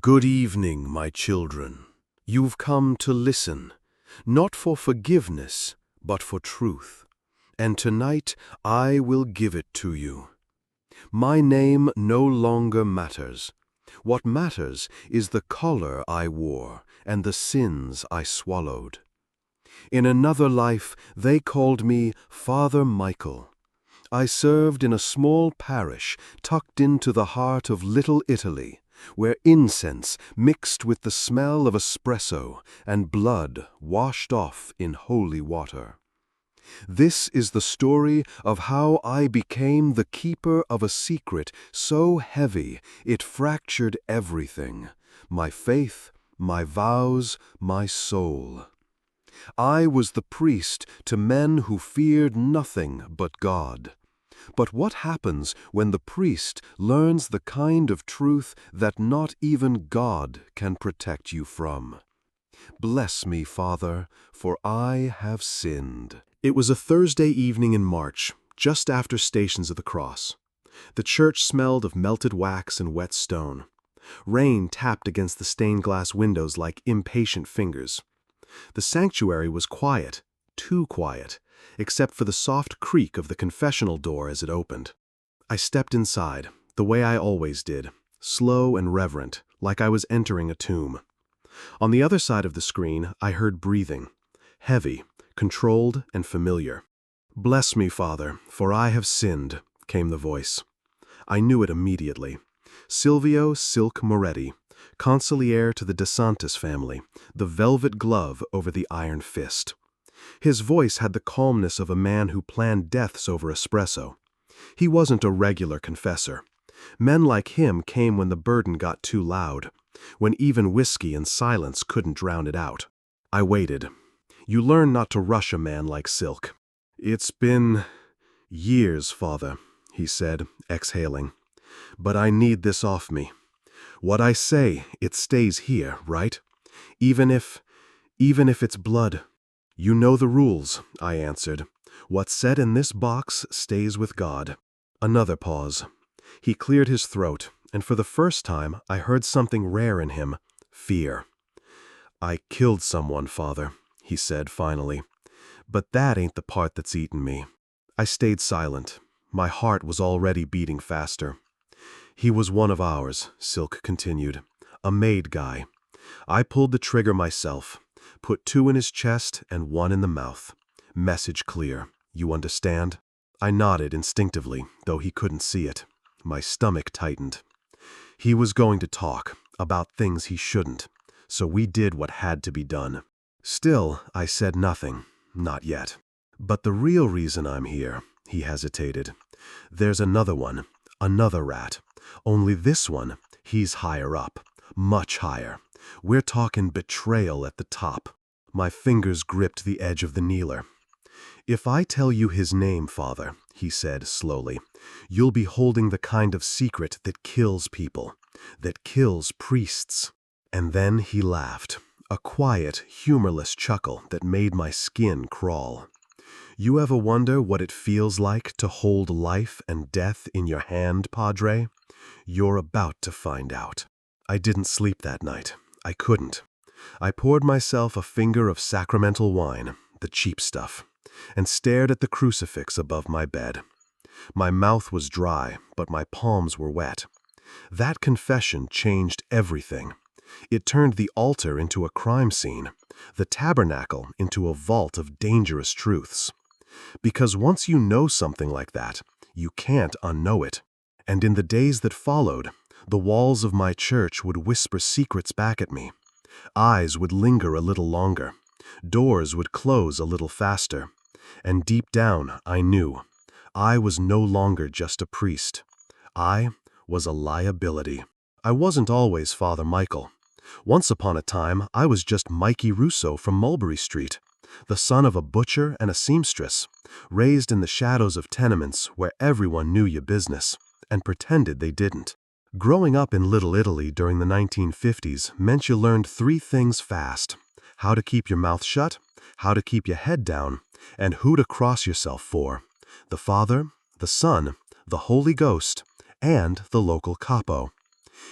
Good evening, my children. You've come to listen, not for forgiveness, but for truth. And tonight I will give it to you. My name no longer matters. What matters is the collar I wore and the sins I swallowed. In another life, they called me Father Michael. I served in a small parish tucked into the heart of Little Italy, where incense mixed with the smell of espresso and blood washed off in holy water. This is the story of how I became the keeper of a secret so heavy it fractured everything: my faith, my vows, my soul. I was the priest to men who feared nothing but God. But what happens when the priest learns the kind of truth that not even God can protect you from? Bless me, Father, for I have sinned. It was a Thursday evening in March, just after Stations of the Cross. The church smelled of melted wax and wet stone. Rain tapped against the stained glass windows like impatient fingers. The sanctuary was quiet, too quiet, except for the soft creak of the confessional door as it opened. I stepped inside, the way I always did, slow and reverent, like I was entering a tomb. On the other side of the screen, I heard breathing, heavy, controlled, and familiar. "Bless me, Father, for I have sinned," came the voice. I knew it immediately. Silvio Silk Moretti, consigliere to the De Santis family, the velvet glove over the iron fist. His voice had the calmness of a man who planned deaths over espresso. He wasn't a regular confessor. Men like him came when the burden got too loud, when even whiskey and silence couldn't drown it out. I waited. You learn not to rush a man like Silk. "It's been years, Father," he said, exhaling. "But I need this off me. What I say, it stays here, right? Even if it's blood." "You know the rules," I answered. "What's said in this box stays with God." Another pause. He cleared his throat, and for the first time I heard something rare in him: fear. "I killed someone, Father," he said finally. "But that ain't the part that's eaten me." I stayed silent. My heart was already beating faster. "He was one of ours," Silk continued. "A made guy. I pulled the trigger myself. Put 2 in his chest and 1 in the mouth. Message clear. You understand?" I nodded instinctively, though he couldn't see it. My stomach tightened. He was going to talk about things he shouldn't, so we did what had to be done. Still, I said nothing. Not yet. "But the real reason I'm here," he hesitated. "There's another one, another rat. Only this one, he's higher up, much higher. We're talking betrayal at the top." My fingers gripped the edge of the kneeler. "If I tell you his name, Father," he said slowly, "you'll be holding the kind of secret that kills people, that kills priests." And then he laughed, a quiet, humorless chuckle that made my skin crawl. "You ever wonder what it feels like to hold life and death in your hand, Padre? You're about to find out." I didn't sleep that night. I couldn't. I poured myself a finger of sacramental wine, the cheap stuff, and stared at the crucifix above my bed. My mouth was dry, but my palms were wet. That confession changed everything. It turned the altar into a crime scene, the tabernacle into a vault of dangerous truths. Because once you know something like that, you can't unknow it. And in the days that followed, the walls of my church would whisper secrets back at me. Eyes would linger a little longer. Doors would close a little faster. And deep down, I knew. I was no longer just a priest. I was a liability. I wasn't always Father Michael. Once upon a time, I was just Mikey Russo from Mulberry Street, the son of a butcher and a seamstress, raised in the shadows of tenements where everyone knew your business and pretended they didn't. Growing up in Little Italy during the 1950s meant you learned 3 things fast: how to keep your mouth shut, how to keep your head down, and who to cross yourself for: the Father, the Son, the Holy Ghost, and the local capo.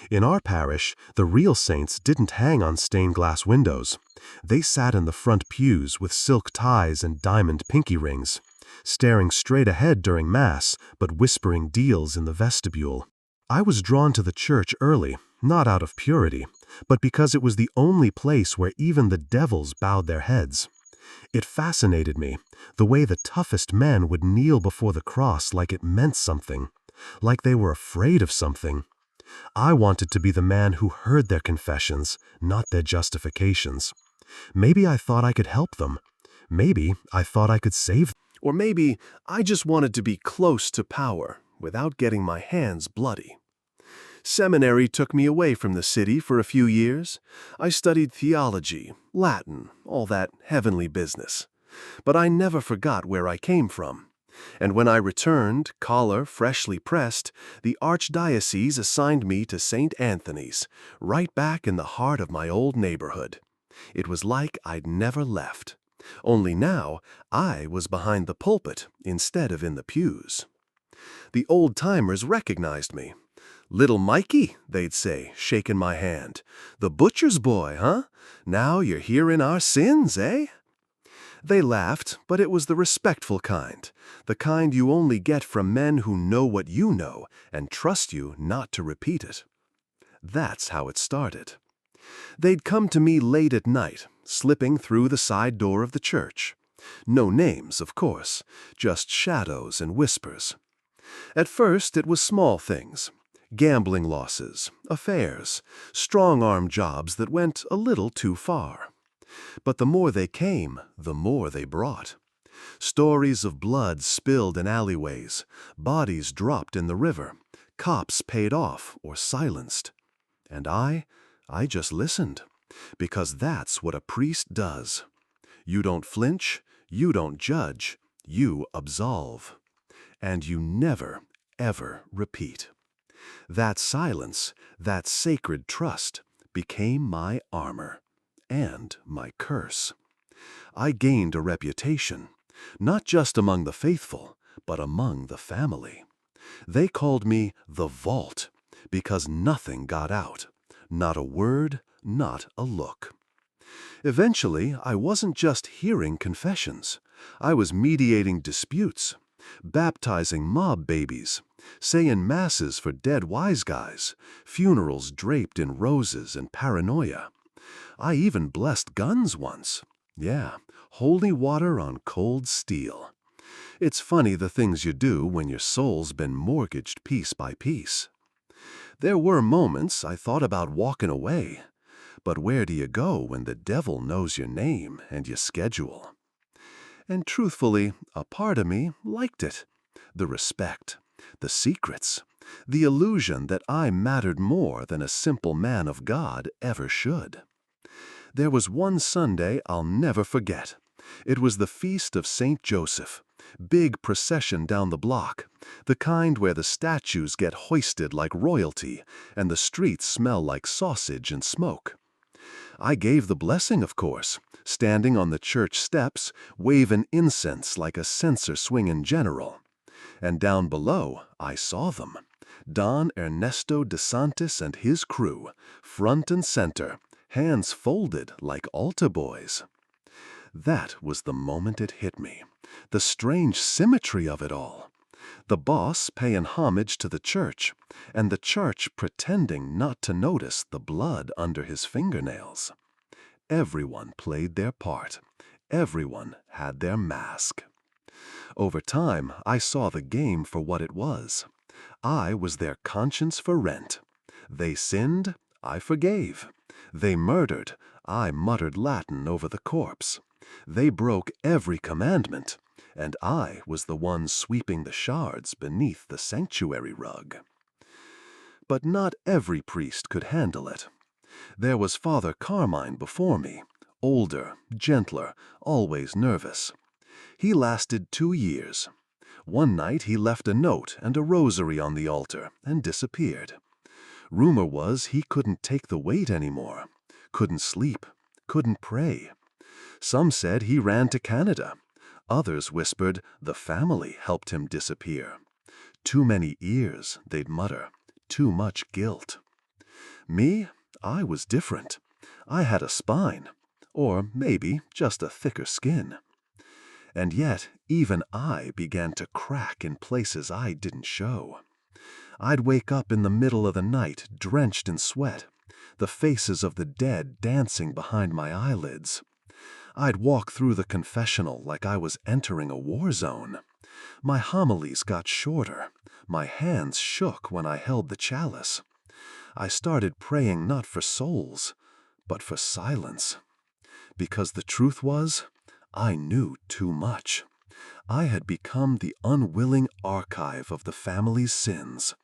In our parish, the real saints didn't hang on stained glass windows. They sat in the front pews with silk ties and diamond pinky rings, staring straight ahead during Mass, but whispering deals in the vestibule. I was drawn to the church early, not out of purity, but because it was the only place where even the devils bowed their heads. It fascinated me, the way the toughest men would kneel before the cross like it meant something, like they were afraid of something. I wanted to be the man who heard their confessions, not their justifications. Maybe I thought I could help them. Maybe I thought I could save them. Or maybe I just wanted to be close to power without getting my hands bloody. Seminary took me away from the city for a few years. I studied theology, Latin, all that heavenly business. But I never forgot where I came from. And when I returned, collar freshly pressed, the archdiocese assigned me to St. Anthony's, right back in the heart of my old neighborhood. It was like I'd never left. Only now, I was behind the pulpit instead of in the pews. The old-timers recognized me. "Little Mikey," they'd say, shaking my hand. "The butcher's boy, huh? Now you're hearing our sins, eh?" They laughed, but it was the respectful kind, the kind you only get from men who know what you know and trust you not to repeat it. That's how it started. They'd come to me late at night, slipping through the side door of the church. No names, of course, just shadows and whispers. At first it was small things. Gambling losses, affairs, strong-arm jobs that went a little too far. But the more they came, the more they brought. Stories of blood spilled in alleyways, bodies dropped in the river, cops paid off or silenced. And I just listened, because that's what a priest does. You don't flinch, you don't judge, you absolve. And you never, ever repeat. That silence, that sacred trust, became my armor and my curse. I gained a reputation, not just among the faithful, but among the family. They called me the Vault, because nothing got out, not a word, not a look. Eventually, I wasn't just hearing confessions. I was mediating disputes, baptizing mob babies, saying masses for dead wise guys, funerals draped in roses and paranoia. I even blessed guns once. Yeah, holy water on cold steel. It's funny the things you do when your soul's been mortgaged piece by piece. There were moments I thought about walking away. But where do you go when the devil knows your name and your schedule? And truthfully, a part of me liked it. The respect, the secrets, the illusion that I mattered more than a simple man of God ever should. There was one Sunday I'll never forget. It was the Feast of St. Joseph. Big procession down the block, the kind where the statues get hoisted like royalty and the streets smell like sausage and smoke. I gave the blessing, of course, standing on the church steps, waving incense like a censer-swinging general. And down below, I saw them. Don Ernesto DeSantis and his crew, front and center, hands folded like altar boys. That was the moment it hit me, the strange symmetry of it all. The boss paying homage to the church, and the church pretending not to notice the blood under his fingernails. Everyone played their part. Everyone had their mask. Over time, I saw the game for what it was. I was their conscience for rent. They sinned, I forgave. They murdered, I muttered Latin over the corpse. They broke every commandment, and I was the one sweeping the shards beneath the sanctuary rug. But not every priest could handle it. There was Father Carmine before me, older, gentler, always nervous. He lasted 2 years. One night he left a note and a rosary on the altar and disappeared. Rumor was he couldn't take the weight anymore, couldn't sleep, couldn't pray. Some said he ran to Canada. Others whispered the family helped him disappear. Too many ears, they'd mutter. Too much guilt. Me, I was different. I had a spine, or maybe just a thicker skin. And yet, even I began to crack in places I didn't show. I'd wake up in the middle of the night, drenched in sweat, the faces of the dead dancing behind my eyelids. I'd walk through the confessional like I was entering a war zone. My homilies got shorter. My hands shook when I held the chalice. I started praying not for souls, but for silence. Because the truth was, I knew too much. I had become the unwilling archive of the family's sins,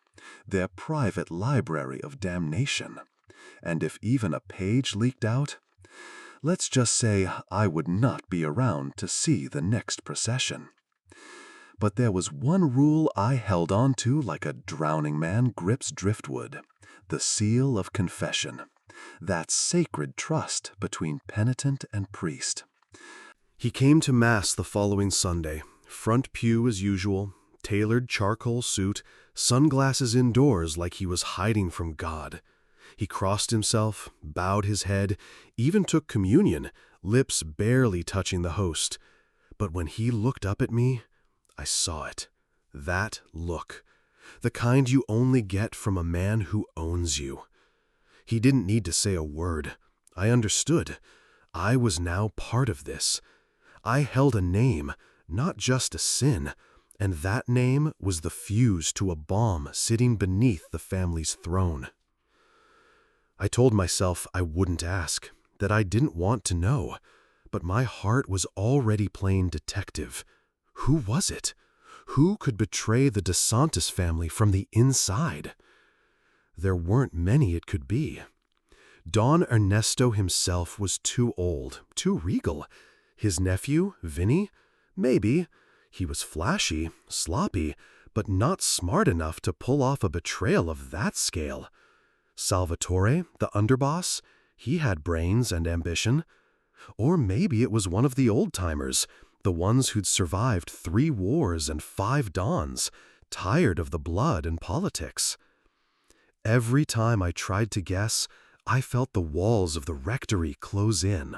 their private library of damnation. And if even a page leaked out, let's just say I would not be around to see the next procession. But there was one rule I held on to like a drowning man grips driftwood: the seal of confession, that sacred trust between penitent and priest. He came to Mass the following Sunday, front pew as usual, tailored charcoal suit, sunglasses indoors like he was hiding from God. He crossed himself, bowed his head, even took communion, lips barely touching the host. But when he looked up at me, I saw it. That look. The kind you only get from a man who owns you. He didn't need to say a word. I understood. I was now part of this. I held a name, not just a sin, and that name was the fuse to a bomb sitting beneath the family's throne. I told myself I wouldn't ask, that I didn't want to know, but my heart was already playing detective. Who was it? Who could betray the DeSantis family from the inside? There weren't many it could be. Don Ernesto himself was too old, too regal. His nephew, Vinny? Maybe. He was flashy, sloppy, but not smart enough to pull off a betrayal of that scale. Salvatore, the underboss, he had brains and ambition. Or maybe it was one of the old-timers, the ones who'd survived 3 wars and 5 dawns, tired of the blood and politics. Every time I tried to guess, I felt the walls of the rectory close in.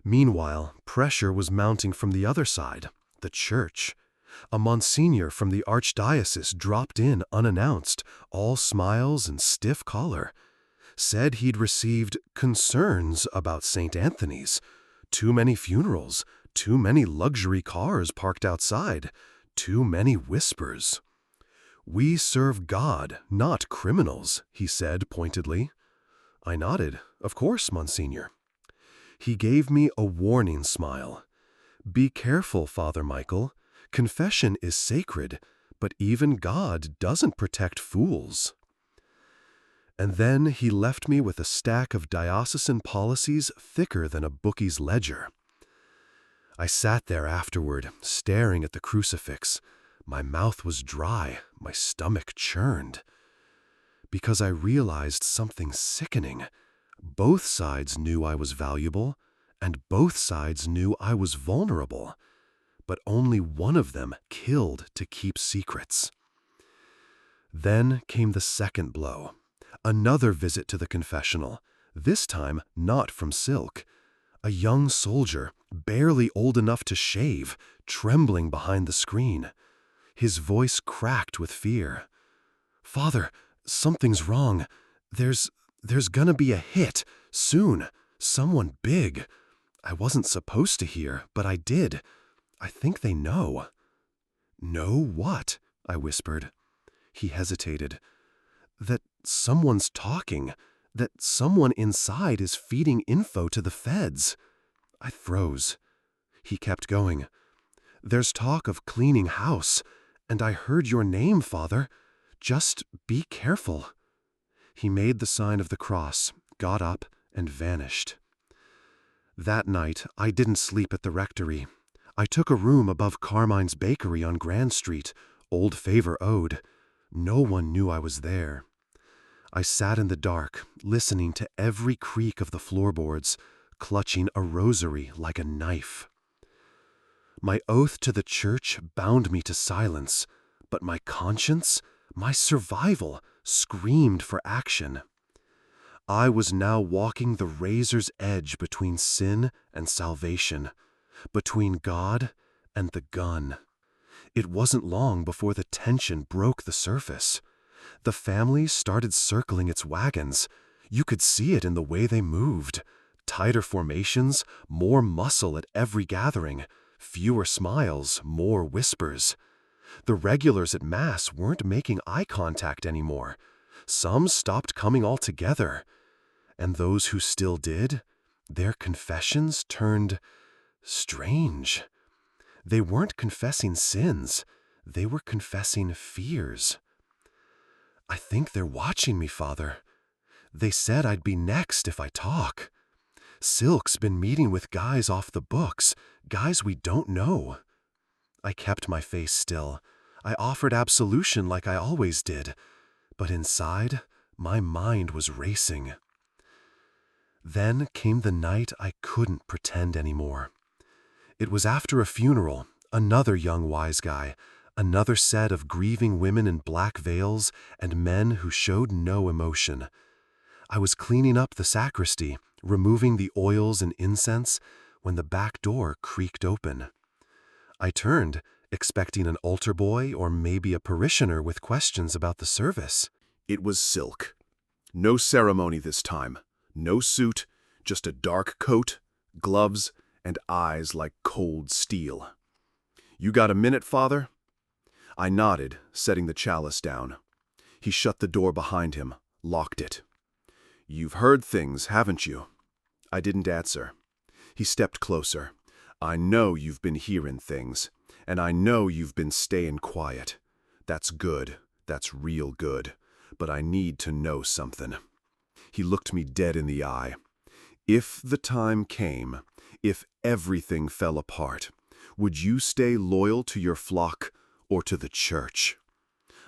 Meanwhile, pressure was mounting from the other side, the church. A Monsignor from the archdiocese dropped in unannounced, all smiles and stiff collar. Said he'd received concerns about St. Anthony's. Too many funerals, too many luxury cars parked outside, too many whispers. "We serve God, not criminals," he said pointedly. I nodded. "Of course, Monsignor." He gave me a warning smile. "Be careful, Father Michael. Confession is sacred, but even God doesn't protect fools." And then he left me with a stack of diocesan policies thicker than a bookie's ledger. I sat there afterward, staring at the crucifix. My mouth was dry, my stomach churned. Because I realized something sickening. Both sides knew I was valuable, and both sides knew I was vulnerable. But only one of them killed to keep secrets. Then came the second blow. Another visit to the confessional, this time not from Silk. A young soldier, barely old enough to shave, trembling behind the screen. His voice cracked with fear. "Father, something's wrong. There's gonna be a hit, soon. Someone big. I wasn't supposed to hear, but I did. I think they know." "Know what?" I whispered. He hesitated. "That someone's talking. That someone inside is feeding info to the feds." I froze. He kept going. "There's talk of cleaning house, and I heard your name, Father. Just be careful." He made the sign of the cross, got up, and vanished. That night, I didn't sleep at the rectory. I took a room above Carmine's Bakery on Grand Street, old favor owed. No one knew I was there. I sat in the dark, listening to every creak of the floorboards, clutching a rosary like a knife. My oath to the church bound me to silence, but my conscience, my survival, screamed for action. I was now walking the razor's edge between sin and salvation, between God and the gun. It wasn't long before the tension broke the surface. The family started circling its wagons. You could see it in the way they moved. Tighter formations, more muscle at every gathering. Fewer smiles, more whispers. The regulars at Mass weren't making eye contact anymore. Some stopped coming altogether. And those who still did, their confessions turned strange. They weren't confessing sins. They were confessing fears. "I think they're watching me, Father. They said I'd be next if I talk. Silk's been meeting with guys off the books, guys we don't know." I kept my face still. I offered absolution like I always did. But inside, my mind was racing. Then came the night I couldn't pretend anymore. It was after a funeral, another young wise guy, another set of grieving women in black veils and men who showed no emotion. I was cleaning up the sacristy, removing the oils and incense, when the back door creaked open. I turned, expecting an altar boy or maybe a parishioner with questions about the service. It was Silk. No ceremony this time. No suit, just a dark coat, gloves, and eyes like cold steel. "You got a minute, Father?" I nodded, setting the chalice down. He shut the door behind him, locked it. "You've heard things, haven't you?" I didn't answer. He stepped closer. "I know you've been hearing things, and I know you've been staying quiet. That's good. That's real good. But I need to know something." He looked me dead in the eye. "If the time came, if everything fell apart, would you stay loyal to your flock or to the church?"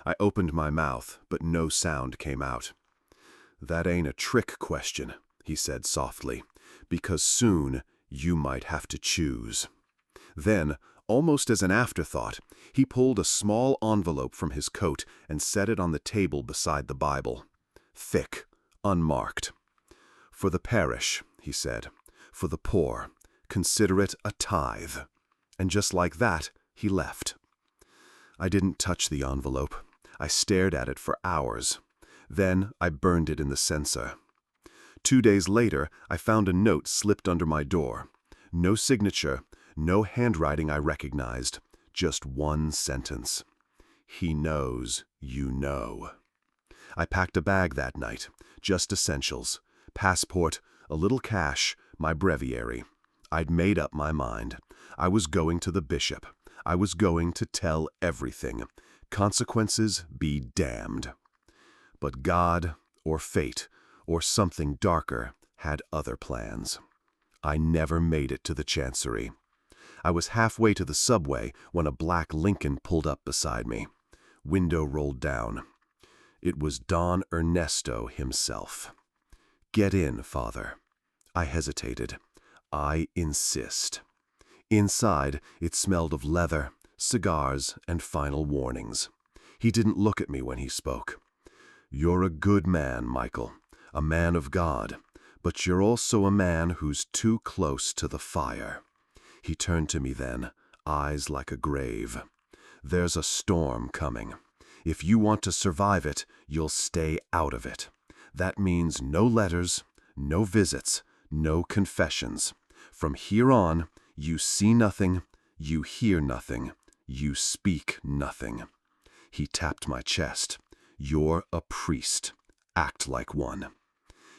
I opened my mouth, but no sound came out. "That ain't a trick question," he said softly, "because soon you might have to choose." Then, almost as an afterthought, he pulled a small envelope from his coat and set it on the table beside the Bible. Thick, unmarked. "For the parish," he said, "for the poor. Consider it a tithe." And just like that, he left. I didn't touch the envelope. I stared at it for hours. Then I burned it in the censer. 2 days later, I found a note slipped under my door. No signature, no handwriting I recognized, just one sentence. "He knows you know." I packed a bag that night, just essentials. Passport, a little cash, my breviary. I'd made up my mind. I was going to the bishop. I was going to tell everything. Consequences be damned. But God, or fate, or something darker, had other plans. I never made it to the chancery. I was halfway to the subway when a black Lincoln pulled up beside me. Window rolled down. It was Don Ernesto himself. "Get in, Father." I hesitated. "I insist." Inside, it smelled of leather, cigars, and final warnings. He didn't look at me when he spoke. "You're a good man, Michael, a man of God, but you're also a man who's too close to the fire." He turned to me then, eyes like a grave. "There's a storm coming. If you want to survive it, you'll stay out of it. That means no letters, no visits, no confessions. From here on, you see nothing, you hear nothing, you speak nothing." He tapped my chest. "You're a priest. Act like one."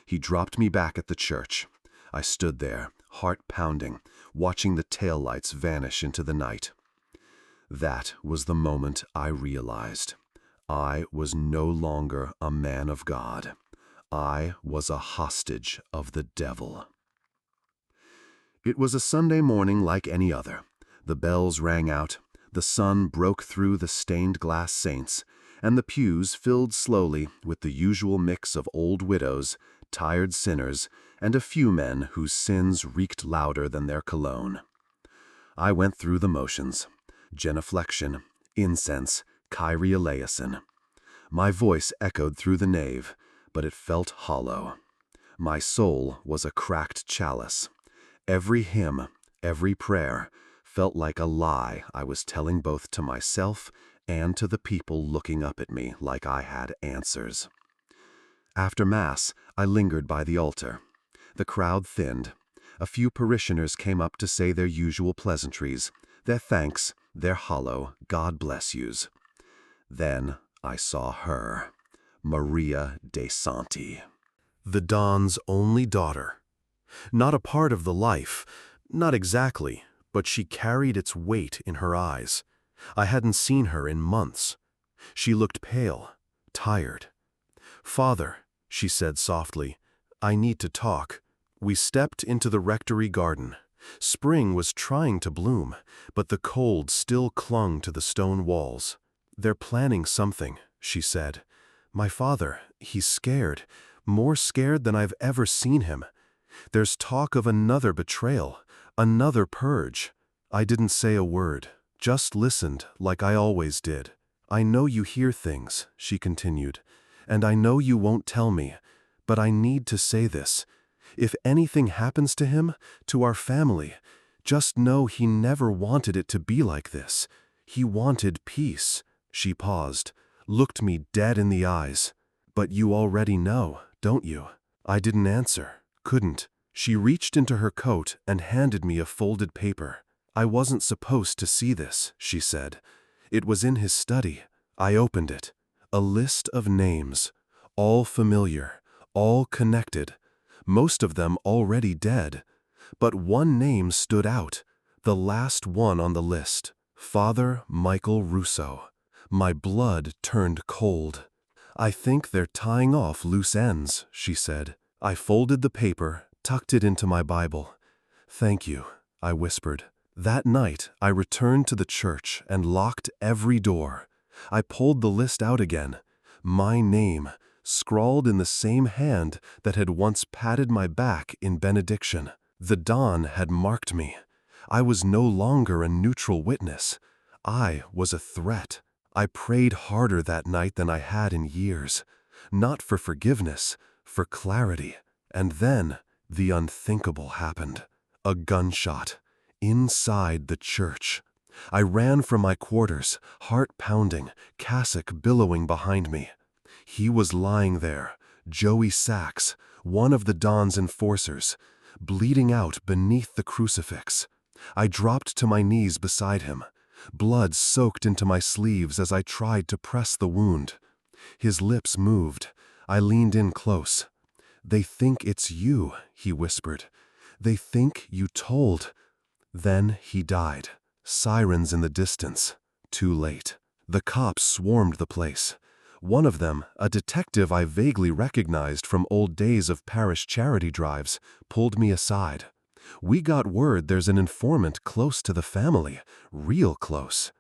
He dropped me back at the church. I stood there, heart pounding, watching the taillights vanish into the night. That was the moment I realized I was no longer a man of God. I was a hostage of the devil. It was a Sunday morning like any other. The bells rang out, the sun broke through the stained glass saints, and the pews filled slowly with the usual mix of old widows, tired sinners, and a few men whose sins reeked louder than their cologne. I went through the motions: genuflection, incense, Kyrie eleison. My voice echoed through the nave, but it felt hollow. My soul was a cracked chalice. Every hymn, every prayer, felt like a lie I was telling both to myself and to the people looking up at me like I had answers. After Mass, I lingered by the altar. The crowd thinned. A few parishioners came up to say their usual pleasantries, their thanks, their hollow God bless yous. Then I saw her, Maria de Santi. The Don's only daughter. Not a part of the life, not exactly, but she carried its weight in her eyes. I hadn't seen her in months. She looked pale, tired. "Father," she said softly, "I need to talk." We stepped into the rectory garden. Spring was trying to bloom, but the cold still clung to the stone walls. "They're planning something," she said. "My father, he's scared, more scared than I've ever seen him. There's talk of another betrayal, another purge." I didn't say a word, just listened like I always did. "I know you hear things," she continued, "and I know you won't tell me, but I need to say this. If anything happens to him, to our family, just know he never wanted it to be like this. He wanted peace." She paused, looked me dead in the eyes. "But you already know, don't you?" I didn't answer, couldn't. She reached into her coat and handed me a folded paper. "I wasn't supposed to see this," she said. "It was in his study." I opened it. A list of names, all familiar, all connected, most of them already dead. But one name stood out, the last one on the list, Father Michael Russo. My blood turned cold. "I think they're tying off loose ends," she said. I folded the paper, tucked it into my Bible. "Thank you," I whispered. That night, I returned to the church and locked every door. I pulled the list out again. My name, scrawled in the same hand that had once patted my back in benediction. The Don had marked me. I was no longer a neutral witness. I was a threat. I prayed harder that night than I had in years. Not for forgiveness, for clarity. And then, the unthinkable happened. A gunshot. Inside the church. I ran from my quarters, heart pounding, cassock billowing behind me. He was lying there, Joey Sachs, one of the Don's enforcers, bleeding out beneath the crucifix. I dropped to my knees beside him. Blood soaked into my sleeves as I tried to press the wound. His lips moved. I leaned in close. "They think it's you," he whispered. "They think you told." Then he died. Sirens in the distance. Too late. The cops swarmed the place. One of them, a detective I vaguely recognized from old days of parish charity drives, pulled me aside. "We got word there's an informant close to the family, real close."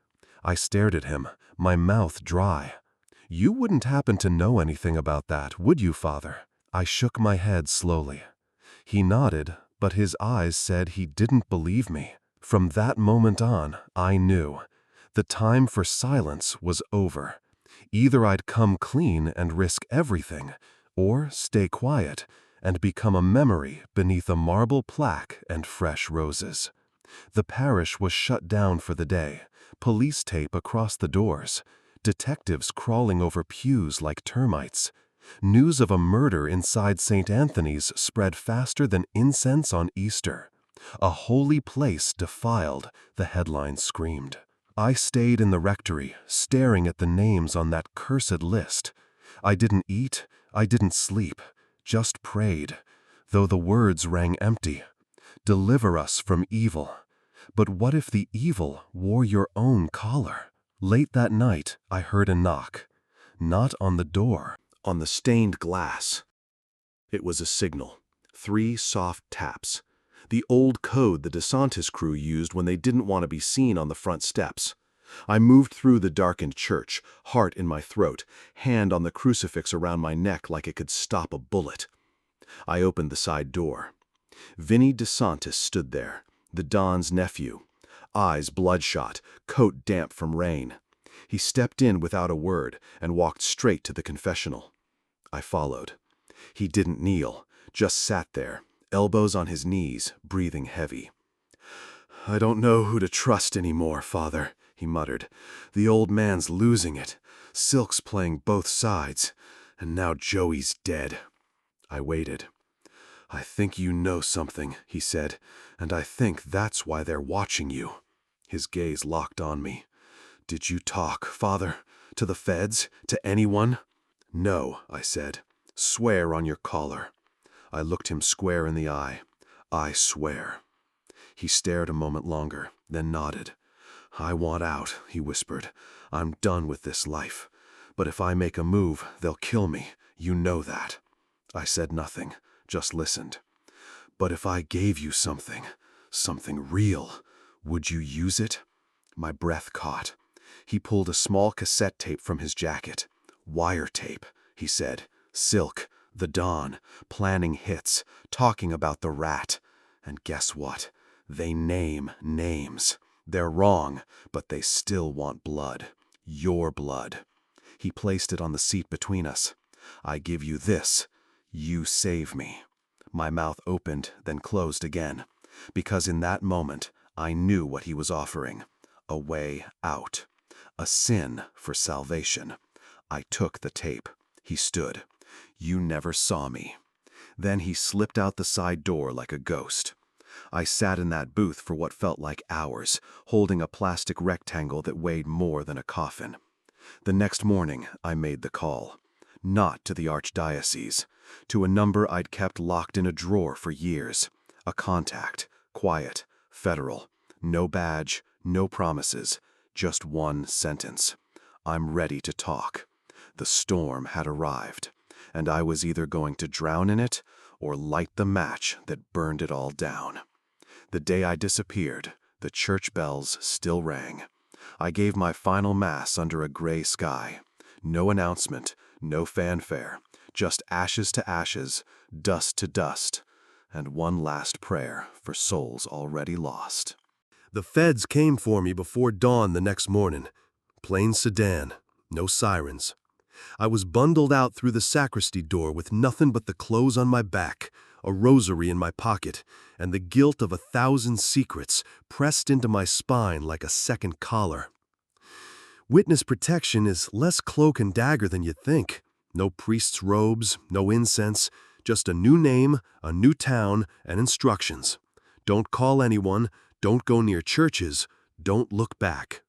I stared at him, my mouth dry. "You wouldn't happen to know anything about that, would you, Father?" I shook my head slowly. He nodded, but his eyes said he didn't believe me. From that moment on, I knew. The time for silence was over. Either I'd come clean and risk everything, or stay quiet and become a memory beneath a marble plaque and fresh roses. The parish was shut down for the day, police tape across the doors, detectives crawling over pews like termites. News of a murder inside St. Anthony's spread faster than incense on Easter. "A holy place defiled," the headline screamed. I stayed in the rectory, staring at the names on that cursed list. I didn't eat, I didn't sleep, just prayed, though the words rang empty. "Deliver us from evil." But what if the evil wore your own collar? Late that night, I heard a knock. Not on the door, on the stained glass. It was a signal. 3 soft taps. The old code the DeSantis crew used when they didn't want to be seen on the front steps. I moved through the darkened church, heart in my throat, hand on the crucifix around my neck like it could stop a bullet. I opened the side door. Vinny DeSantis stood there, the Don's nephew, eyes bloodshot, coat damp from rain. He stepped in without a word and walked straight to the confessional. I followed. He didn't kneel, just sat there, elbows on his knees, breathing heavy. "I don't know who to trust anymore, Father," he muttered. "The old man's losing it. Silk's playing both sides, and now Joey's dead." I waited. "I think you know something," he said, "and I think that's why they're watching you." His gaze locked on me. "Did you talk, Father? To the feds? To anyone?" "No," I said. "Swear on your collar." I looked him square in the eye. "I swear." He stared a moment longer, then nodded. "I want out," he whispered. "I'm done with this life. But if I make a move, they'll kill me. You know that." I said nothing, just listened. "But if I gave you something real, would you use it?" My breath caught. He pulled a small cassette tape from his jacket. "Wire tape," he said. "Silk, the Dawn, planning hits, talking about the rat. And guess what? They name names. They're wrong, but they still want blood. Your blood." He placed it on the seat between us. "I give you this. You save me." My mouth opened, then closed again, because in that moment I knew what he was offering. A way out. A sin for salvation. I took the tape. He stood. "You never saw me." Then he slipped out the side door like a ghost. I sat in that booth for what felt like hours, holding a plastic rectangle that weighed more than a coffin. The next morning, I made the call. Not to the archdiocese. To a number I'd kept locked in a drawer for years. A contact. Quiet. Federal. No badge. No promises. Just one sentence. "I'm ready to talk." The storm had arrived, and I was either going to drown in it or light the match that burned it all down. The day I disappeared, the church bells still rang. I gave my final mass under a gray sky. No announcement, no fanfare, just ashes to ashes, dust to dust, and one last prayer for souls already lost. The feds came for me before dawn the next morning. Plain sedan, no sirens. I was bundled out through the sacristy door with nothing but the clothes on my back, a rosary in my pocket, and the guilt of 1,000 secrets pressed into my spine like a second collar. Witness protection is less cloak and dagger than you'd think. No priest's robes, no incense, just a new name, a new town, and instructions. Don't call anyone, don't go near churches, don't look back.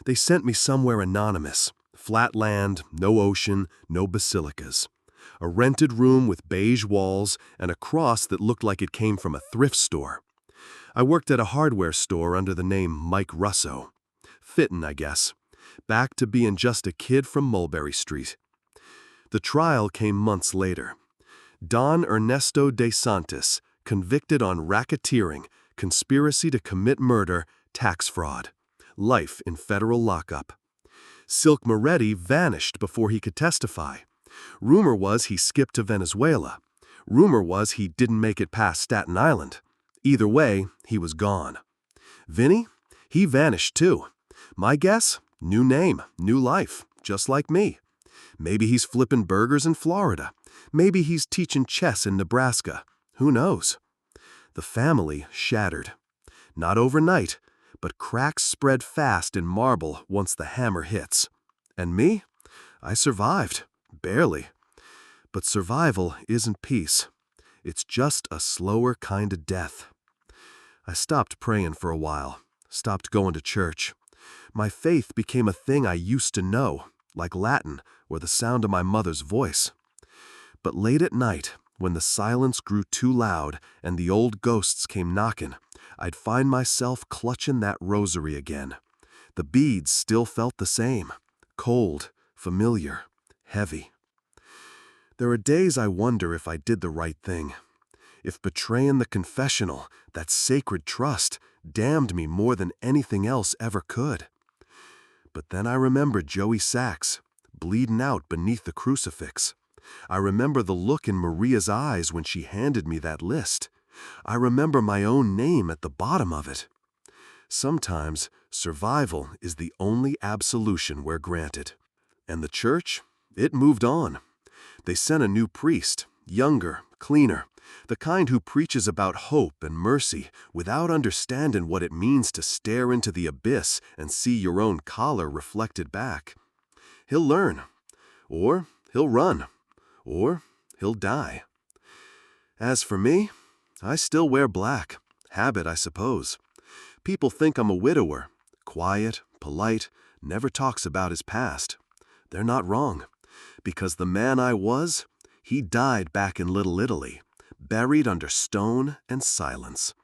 They sent me somewhere anonymous. Flat land, no ocean, no basilicas. A rented room with beige walls and a cross that looked like it came from a thrift store. I worked at a hardware store under the name Mike Russo. Fittin', I guess. Back to being just a kid from Mulberry Street. The trial came months later. Don Ernesto de Santos, convicted on racketeering, conspiracy to commit murder, tax fraud. Life in federal lockup. Silk Moretti vanished before he could testify. Rumor was he skipped to Venezuela. Rumor was he didn't make it past Staten Island. Either way, he was gone. Vinny? He vanished too. My guess? New name, new life, just like me. Maybe he's flipping burgers in Florida. Maybe he's teaching chess in Nebraska. Who knows? The family shattered. Not overnight, but cracks spread fast in marble once the hammer hits. And me? I survived. Barely. But survival isn't peace. It's just a slower kind of death. I stopped praying for a while, stopped going to church. My faith became a thing I used to know, like Latin or the sound of my mother's voice. But late at night, when the silence grew too loud and the old ghosts came knocking, I'd find myself clutching that rosary again. The beads still felt the same, cold, familiar, heavy. There are days I wonder if I did the right thing. If betraying the confessional, that sacred trust, damned me more than anything else ever could. But then I remember Joey Sachs, bleeding out beneath the crucifix. I remember the look in Maria's eyes when she handed me that list. I remember my own name at the bottom of it. Sometimes, Survival is the only absolution we're granted. And the church? It moved on. They sent a new priest, younger, cleaner, the kind who preaches about hope and mercy without understanding what it means to stare into the abyss and see your own collar reflected back. He'll learn, or he'll run, or he'll die. As for me, I still wear black, habit, I suppose. People think I'm a widower, quiet, polite, never talks about his past. They're not wrong, because the man I was, he died back in Little Italy, buried under stone and silence.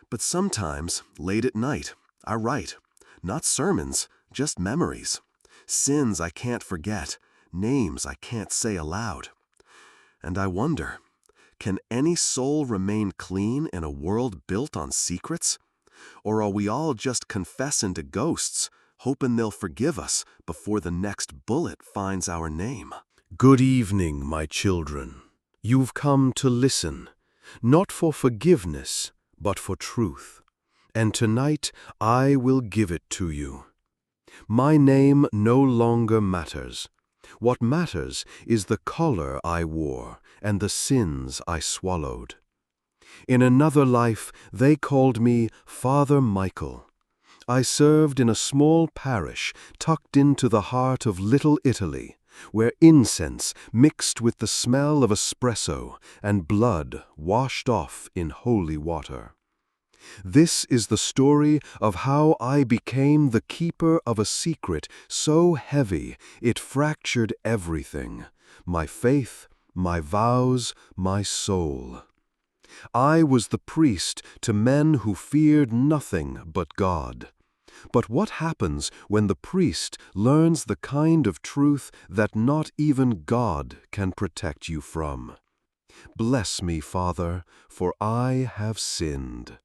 But sometimes, late at night, I write, not sermons, just memories, sins I can't forget, names I can't say aloud. And I wonder, can any soul remain clean in a world built on secrets? Or are we all just confessing to ghosts, hoping they'll forgive us before the next bullet finds our name? Good evening, my children. You've come to listen, not for forgiveness, but for truth. And tonight I will give it to you. My name no longer matters. What matters is the collar I wore and the sins I swallowed. In another life, they called me Father Michael. I served in a small parish tucked into the heart of Little Italy, where incense mixed with the smell of espresso and blood washed off in holy water. This is the story of how I became the keeper of a secret so heavy it fractured everything, my faith, my vows, my soul. I was the priest to men who feared nothing but God. But what happens when the priest learns the kind of truth that not even God can protect you from? Bless me, Father, for I have sinned.